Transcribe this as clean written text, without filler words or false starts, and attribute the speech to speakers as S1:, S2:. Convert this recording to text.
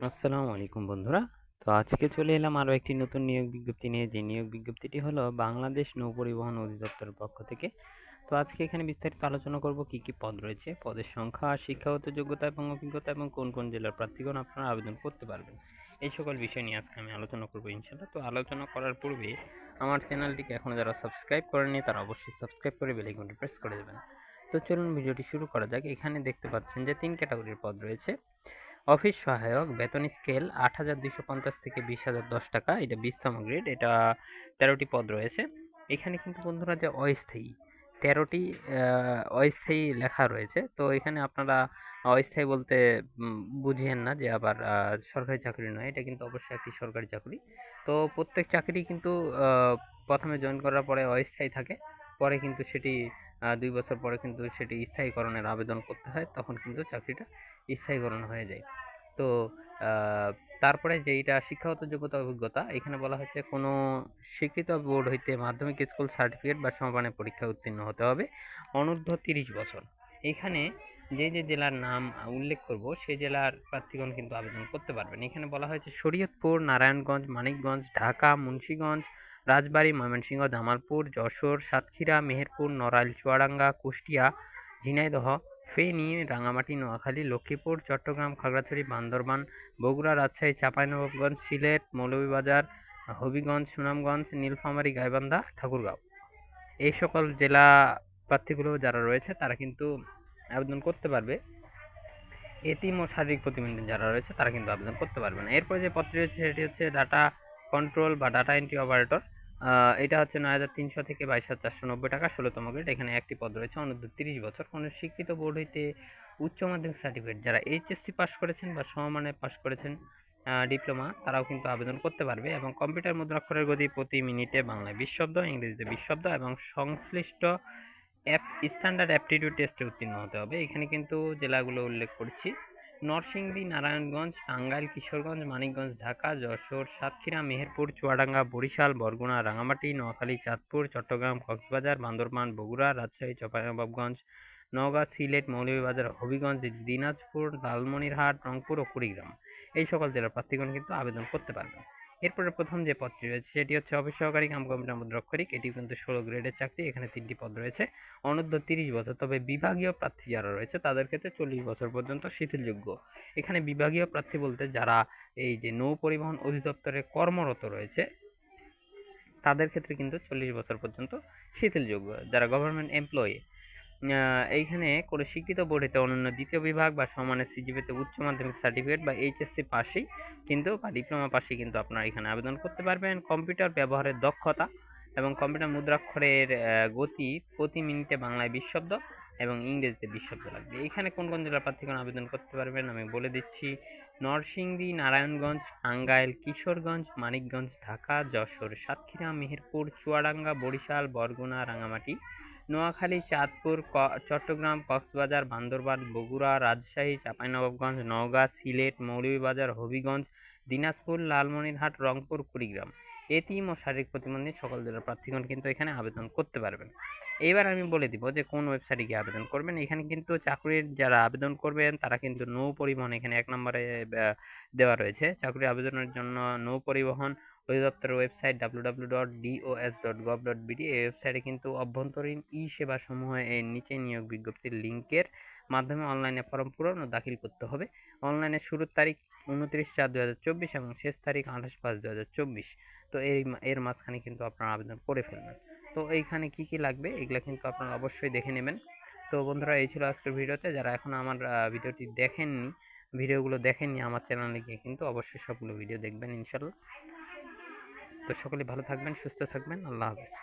S1: আসসালামু আলাইকুম বন্ধুরা। তো আজকে চলে এলাম আরো একটি নতুন নিয়োগ বিজ্ঞপ্তি নিয়ে, যে নিয়োগ বিজ্ঞপ্তিটি হলো বাংলাদেশ নৌ পরিবহন অধিদপ্তরের পক্ষ থেকে। তো আজকে এখানে বিস্তারিত আলোচনা করব কি কি পদ রয়েছে, পদের সংখ্যা, শিক্ষাগত যোগ্যতা এবং অভিজ্ঞতা, এবং কোন কোন জেলার প্রার্থীগণ আপনারা আবেদন করতে পারবেন। এই সকল বিষয় নিয়ে আজকে আমি আলোচনা করব ইনশাআল্লাহ। তো আলোচনা করার পূর্বে আমার চ্যানেলটিকে এখনো যারা সাবস্ক্রাইব করেনি তারা অবশ্যই সাবস্ক্রাইব করে বেল আইকনটি প্রেস করে দেবেন। তো চলুন ভিডিওটি শুরু করা যাক। এখানে দেখতে পাচ্ছেন যে 3 ক্যাটাগরির পদ রয়েছে। অফিস সহায়ক, বেতন স্কেল ৮,২৫০ থেকে ২০,০১০ টাকা, এটা ২০তম গ্রেড, এটা ১৩টি পদ রয়েছে। এখানে কিন্তু বন্ধুরা যে অস্থায়ী ১৩টি অস্থায়ী লেখা রয়েছে। তো এখানে আপনারা অস্থায়ী বলতে বুঝিয়েন না যে আবার সরকারি চাকরি নয়, এটা কিন্তু অবশ্যই একটি সরকারি চাকরি। তো প্রত্যেক চাকরি কিন্তু প্রথমে জয়েন করার পরে অস্থায়ী থাকে, পরে কিন্তু সেটি ২ বছর পরে কিন্তু সেটি স্থায়ীকরণের আবেদন করতে হয়, তখন কিন্তু চাকরিটা স্থায়ীকরণ হয়ে যায়। তো তারপরে যেইটা শিক্ষাগত যোগ্যতা অভিজ্ঞতা, এখানে বলা হচ্ছে কোনো স্বীকৃত বোর্ড হইতে মাধ্যমিক স্কুল সার্টিফিকেট বা সমমানের পরীক্ষায় উত্তীর্ণ হতে হবে, অনূর্ধ্ব ৩০ বছর। এখানে যে যে জেলার নাম উল্লেখ করব সেই জেলার প্রার্থীগণ কিন্তু আবেদন করতে পারবেন। এখানে বলা হয়েছে শরীয়তপুর, নারায়ণগঞ্জ, মানিকগঞ্জ, ঢাকা, মুন্সিগঞ্জ, রাজবাড়ী, ময়মনসিংহ, জামালপুর, যশোর, সাতক্ষীরা, মেহেরপুর, নড়াইল, চুয়াডাঙ্গা, কুষ্টিয়া, ঝিনাইদহ, ফেনী, রাঙ্গামাটি, নোয়াখালী, লক্ষ্মীপুর, চট্টগ্রাম, খাগড়াছড়ি, বান্দরবান, বগুড়া, রাজশাহী, চাঁপাইনবাবগঞ্জ, সিলেট, মৌলভীবাজার, হবিগঞ্জ, সুনামগঞ্জ, নীলফামারী, গাইবান্ধা, ঠাকুরগাঁও, এই সকল জেলা প্রার্থীগুলো যারা রয়েছে তারা কিন্তু আবেদন করতে পারবে। এতিম ও শারীরিক প্রতিবন্ধী যারা রয়েছে তারা কিন্তু আবেদন করতে পারবে না। এরপরে যে পদটি রয়েছে সেটি হচ্ছে ডাটা কন্ট্রোল বা ডাটা এন্ট্রি অপারেটর। এটা হচ্ছে ৯,৩০০ থেকে ২২,৪৯০ টাকা, ১৬তম গ্রেড। এখানে একটি পদ রয়েছে, অনূর্ধ্ব ৩০ বছর। কোনো স্বীকৃত বোর্ড হইতে উচ্চ মাধ্যমিক সার্টিফিকেট, যারা এইচএসসি পাস করেছেন বা সমমানের পাস করেছেন, ডিপ্লোমা, তারাও কিন্তু আবেদন করতে পারবে। এবং কম্পিউটার মুদ্রাক্ষরের গতি প্রতি মিনিটে বাংলায় ২০ শব্দ, ইংরেজিতে ২০ শব্দ, এবং সংশ্লিষ্ট স্ট্যান্ডার্ড অ্যাপটিটিউড টেস্টে উত্তীর্ণ হতে হবে। এখানে কিন্তু জেলাগুলো উল্লেখ করছি: নরসিংদী, নারায়ণগঞ্জ, টাঙ্গাইল, কিশোরগঞ্জ, মানিকগঞ্জ, ঢাকা, যশোর, সাতক্ষীরা, মেহেরপুর, চুয়াডাঙ্গা, বরিশাল, বরগুনা, রাঙামাটি, নোয়াখালী, চাঁদপুর, চট্টগ্রাম, কক্সবাজার, বান্দরবান, বগুড়া, রাজশাহী, চাঁপাইনবাবগঞ্জ, নওগাঁ, সিলেট, মৌলভীবাজার, হবিগঞ্জ, দিনাজপুর, লালমনিরহাট, রংপুর ও কুড়িগ্রাম, এই সকল জেলার প্রার্থীগণ কিন্তু আবেদন করতে পারবেন। এরপরে প্রথম যে পদটি রয়েছে সেটি হচ্ছে অফিস সহকারী কাম কম্পিউটার মুদ্রাক্ষরিক। এটি কিন্তু ১৬ গ্রেডের চাকরি। এখানে ৩টি পদ রয়েছে, অনূর্ধ্ব ৩০ বছর। তবে বিভাগীয় প্রার্থী যারা রয়েছে তাদের ক্ষেত্রে ৪০ বছর পর্যন্ত শিথিলযোগ্য। এখানে বিভাগীয় প্রার্থী বলতে যারা এই যে নৌ পরিবহন অধিদপ্তরে কর্মরত রয়েছে তাদের ক্ষেত্রে কিন্তু ৪০ বছর পর্যন্ত শিথিলযোগ্য, যারা গভর্নমেন্ট এমপ্লয়ি। এইখানে কোনো স্বীকৃত বোর্ড হতে অনন্য দ্বিতীয় বিভাগ বা সমানের সিজিপিতে উচ্চ মাধ্যমিক সার্টিফিকেট বা এইচএসসি পাশেই কিন্তু বা ডিপ্লোমা পাশেই কিন্তু আপনারা এখানে আবেদন করতে পারবেন। কম্পিউটার ব্যবহারের দক্ষতা এবং কম্পিউটার মুদ্রাক্ষরের গতি প্রতি মিনিটে বাংলায় ২০ শব্দ এবং ইংরেজিতে ২০ শব্দ লাগবে। এখানে কোন কোন জেলার প্রার্থীগণ আবেদন করতে পারবেন আমি বলে দিচ্ছি: নরসিংদী, নারায়ণগঞ্জ, টাঙ্গাইল, কিশোরগঞ্জ, মানিকগঞ্জ, ঢাকা, যশোর, সাতক্ষীরা, মেহেরপুর, চুয়াডাঙ্গা, বরিশাল, বরগুনা, রাঙামাটি, নোয়াখালী, চাঁদপুর, চট্টগ্রাম, কক্সবাজার, বান্দরবান, বগুড়া, রাজশাহী, চাঁপাইনবাবগঞ্জ, নওগাঁ, সিলেট, মৌলভীবাজার, হবিগঞ্জ, দিনাজপুর, লালমনিরহাট, রংপুর, কুড়িগ্রাম, এতিম ও শারীরিক প্রতিবন্ধী সকল জেলার প্রার্থীগণ কিন্তু এখানে আবেদন করতে পারবেন। এইবার আমি বলে দিব যে কোন ওয়েবসাইটে গিয়ে আবেদন করবেন। এখানে কিন্তু চাকরির যারা আবেদন করবেন তারা কিন্তু নৌ পরিবহন, এখানে ১ নম্বরে দেওয়া রয়েছে চাকরির আবেদনের জন্য নৌ পরিবহন অধিদপ্তরের ওয়েবসাইট www.dos.gov.bd। এই ওয়েবসাইটে কিন্তু অভ্যন্তরীণ সেবা সমূহ এর নিচে নিয়োগ বিজ্ঞপ্তির লিঙ্কের মাধ্যমে অনলাইনে ফর্ম পূরণ ও দাখিল করতে হবে। অনলাইনে শুরুর তারিখ ২৯/৪/২০২৪ এবং শেষ তারিখ ২৮/৫/২০২৪। তো এর মাঝখানে কিন্তু আপনারা আবেদন করে ফেলবেন। তো এইখানে কি কি লাগবে এগুলা কিন্তু আপনারা অবশ্যই দেখে নেবেন। তো বন্ধুরা, এই ছিল আজকের ভিডিওতে। যারা এখনো আমার ভিডিওটি দেখেননি, ভিডিওগুলো দেখেননি, আমার চ্যানেলে গিয়ে কিন্তু অবশ্যই সবগুলো ভিডিও দেখবেন ইনশাল্লাহ। তো সকলে ভালো থাকবেন, সুস্থ থাকবেন। আল্লাহ হাফেজ।